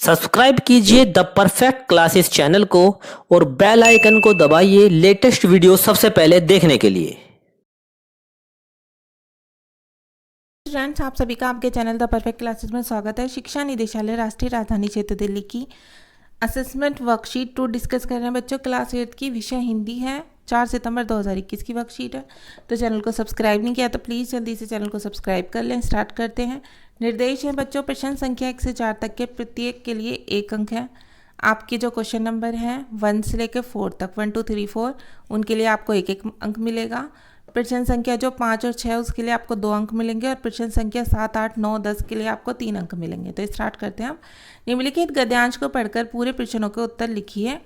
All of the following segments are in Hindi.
सब्सक्राइब कीजिए द परफेक्ट क्लासेस चैनल को और बेल आइकन को दबाइए लेटेस्ट वीडियो सबसे पहले देखने के लिए। फ्रेंड्स, आप सभी का आपके चैनल द परफेक्ट क्लासेस में स्वागत है। शिक्षा निदेशालय राष्ट्रीय राजधानी क्षेत्र दिल्ली की असेसमेंट वर्कशीट 2 डिस्कस कर रहे हैं बच्चों। क्लास 8 की विषय हिंदी है। 4 सितंबर 2021 की वर्कशीट है। तो चैनल को सब्सक्राइब नहीं किया तो प्लीज़ जल्दी से चैनल को सब्सक्राइब कर लें। स्टार्ट करते हैं। निर्देश है बच्चों, प्रश्न संख्या 1 से 4 तक के प्रत्येक के लिए 1 अंक है। आपके जो क्वेश्चन नंबर हैं 1 से लेकर 4 तक 1 2 3 4 उनके लिए आपको 1 अंक मिलेगा। प्रश्न संख्या जो 5 और 6 उसके लिए आपको 2 अंक मिलेंगे और प्रश्न संख्या 7 8 9 10 के लिए आपको 3 अंक मिलेंगे। तो स्टार्ट करते हैं हम। निम्नलिखित गद्यांश को पढ़कर पूरे प्रश्नों के उत्तर लिखिए।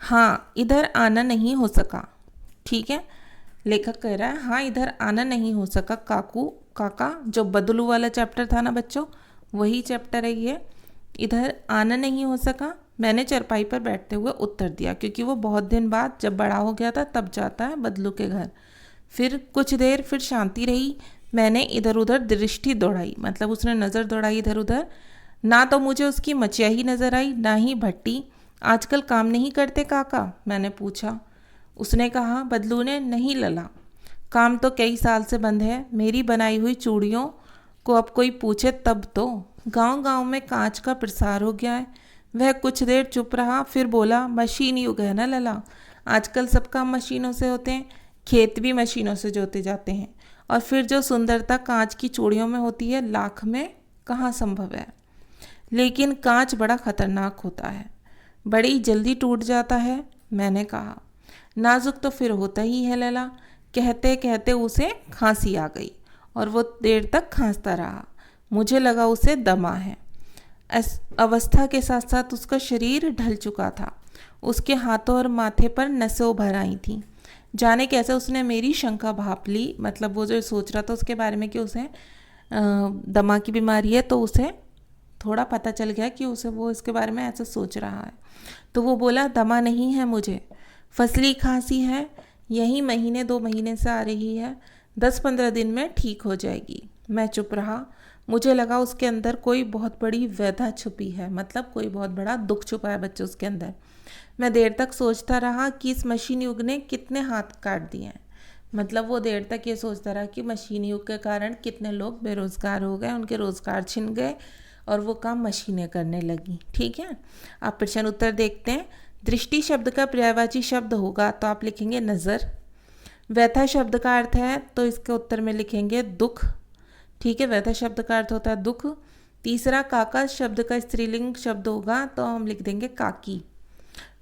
हाँ, इधर आना नहीं हो सका। ठीक है, लेखक कह रहा है हाँ इधर आना नहीं हो सका काका। जो बदलू वाला चैप्टर था ना बच्चों, वही चैप्टर है ये। इधर आना नहीं हो सका। मैंने चरपाई पर बैठते हुए उत्तर दिया, क्योंकि वो बहुत दिन बाद जब बड़ा हो गया था तब जाता है बदलू के घर। फिर कुछ देर फिर शांति रही। मैंने इधर उधर दृष्टि दौड़ाई, मतलब उसने नज़र दौड़ाई इधर उधर। ना तो मुझे उसकी मचिया ही नज़र आई, ना ही भट्टी। आजकल काम नहीं करते काका, मैंने पूछा। उसने कहा, बदलू ने, नहीं लला, काम तो कई साल से बंद है। मेरी बनाई हुई चूड़ियों को अब कोई पूछे तब तो। गांव गांव में कांच का प्रसार हो गया है। वह कुछ देर चुप रहा, फिर बोला, मशीन युग है ना लला, आजकल सब काम मशीनों से होते हैं, खेत भी मशीनों से जोते जाते हैं। और फिर जो सुंदरता कांच की चूड़ियों में होती है लाख में कहाँ संभव है। लेकिन कांच बड़ा खतरनाक होता है, बड़ी जल्दी टूट जाता है, मैंने कहा। नाजुक तो फिर होता ही है लला। कहते कहते उसे खांसी आ गई और वो देर तक खांसता रहा। मुझे लगा उसे दमा है। अवस्था के साथ साथ उसका शरीर ढल चुका था। उसके हाथों और माथे पर नसें उभर आई थीं। जाने कैसे उसने मेरी शंका भाप ली, मतलब वो जो सोच रहा था उसके बारे में कि उसे दमा की बीमारी है, तो उसे थोड़ा पता चल गया कि उसे वो इसके बारे में ऐसा सोच रहा है। तो वो बोला, दमा नहीं है मुझे, फसली खांसी है, यही महीने 2 महीने से आ रही है, 10-15 दिन में ठीक हो जाएगी। मैं चुप रहा। मुझे लगा उसके अंदर कोई बहुत बड़ी व्यथा छुपी है, मतलब कोई बहुत बड़ा दुख छुपा है बच्चों उसके अंदर। मैं देर तक सोचता रहा कि इस मशीन युग ने कितने हाथ काट दिए हैं। मतलब वो देर तक ये सोचता रहा कि मशीन युग के कारण कितने लोग बेरोज़गार हो गए, उनके रोज़गार छिन गए और वो काम मशीनें करने लगी। ठीक है, आप प्रश्न उत्तर देखते हैं। दृष्टि शब्द का पर्यायवाची शब्द होगा तो आप लिखेंगे नज़र। व्यथा शब्द का अर्थ है तो इसके उत्तर में लिखेंगे दुख। ठीक है, व्यथा शब्द का अर्थ होता है दुख। तीसरा, काका शब्द का स्त्रीलिंग शब्द होगा तो हम लिख देंगे काकी।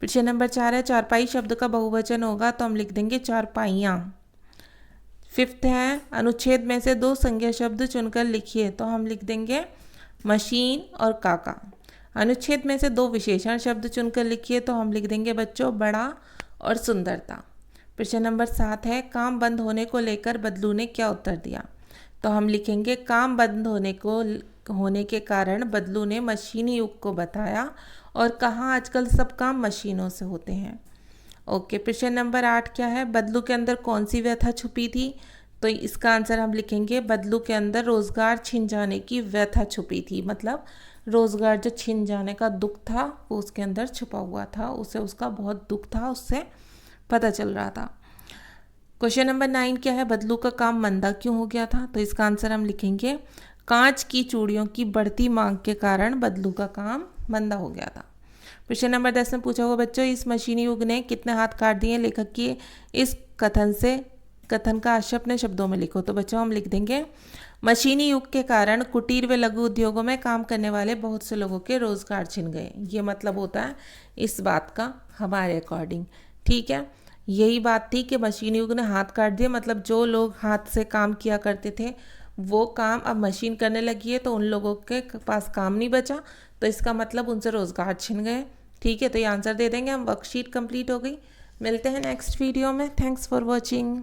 प्रश्न नंबर 4 है, चारपाई शब्द का बहुवचन होगा तो हम लिख देंगे चारपाइयाँ। 5th है, अनुच्छेद में से 2 संज्ञा शब्द चुनकर लिखिए तो हम लिख देंगे मशीन और काका। अनुच्छेद में से 2 विशेषण शब्द चुनकर लिखिए तो हम लिख देंगे बच्चों बड़ा और सुंदरता। प्रश्न नंबर 7 है, काम बंद होने को लेकर बदलू ने क्या उत्तर दिया, तो हम लिखेंगे काम बंद होने के कारण बदलू ने मशीनी युग को बताया और कहा आजकल सब काम मशीनों से होते हैं। ओके, प्रश्न नंबर 8 क्या है, बदलू के अंदर कौन सी व्यथा छुपी थी, तो इसका आंसर हम लिखेंगे बदलू के अंदर रोज़गार छिन जाने की व्यथा छुपी थी। मतलब रोज़गार जो छिन जाने का दुख था वो उसके अंदर छुपा हुआ था, उसे उसका बहुत दुख था, उससे पता चल रहा था। क्वेश्चन नंबर 9 क्या है, बदलू का काम मंदा क्यों हो गया था, तो इसका आंसर हम लिखेंगे कांच की चूड़ियों की बढ़ती मांग के कारण बदलू का काम मंदा हो गया था। प्रश्न नंबर 10 में पूछा हुआ बच्चों, इस मशीनी युग ने कितने हाथ काट दिए, लेखक की इस कथन का आशय अपने शब्दों में लिखो। तो बच्चों हम लिख देंगे मशीनी युग के कारण कुटीर व लघु उद्योगों में काम करने वाले बहुत से लोगों के रोजगार छिन गए। ये मतलब होता है इस बात का हमारे अकॉर्डिंग। ठीक है, यही बात थी कि मशीनी युग ने हाथ काट दिए, मतलब जो लोग हाथ से काम किया करते थे वो काम अब मशीन करने लगी है तो उन लोगों के पास काम नहीं बचा, तो इसका मतलब उनसे रोज़गार छिन गए। ठीक है, तो ये आंसर दे देंगे हम। वर्कशीट कंप्लीट हो गई। मिलते हैं नेक्स्ट वीडियो में। Thanks for watching.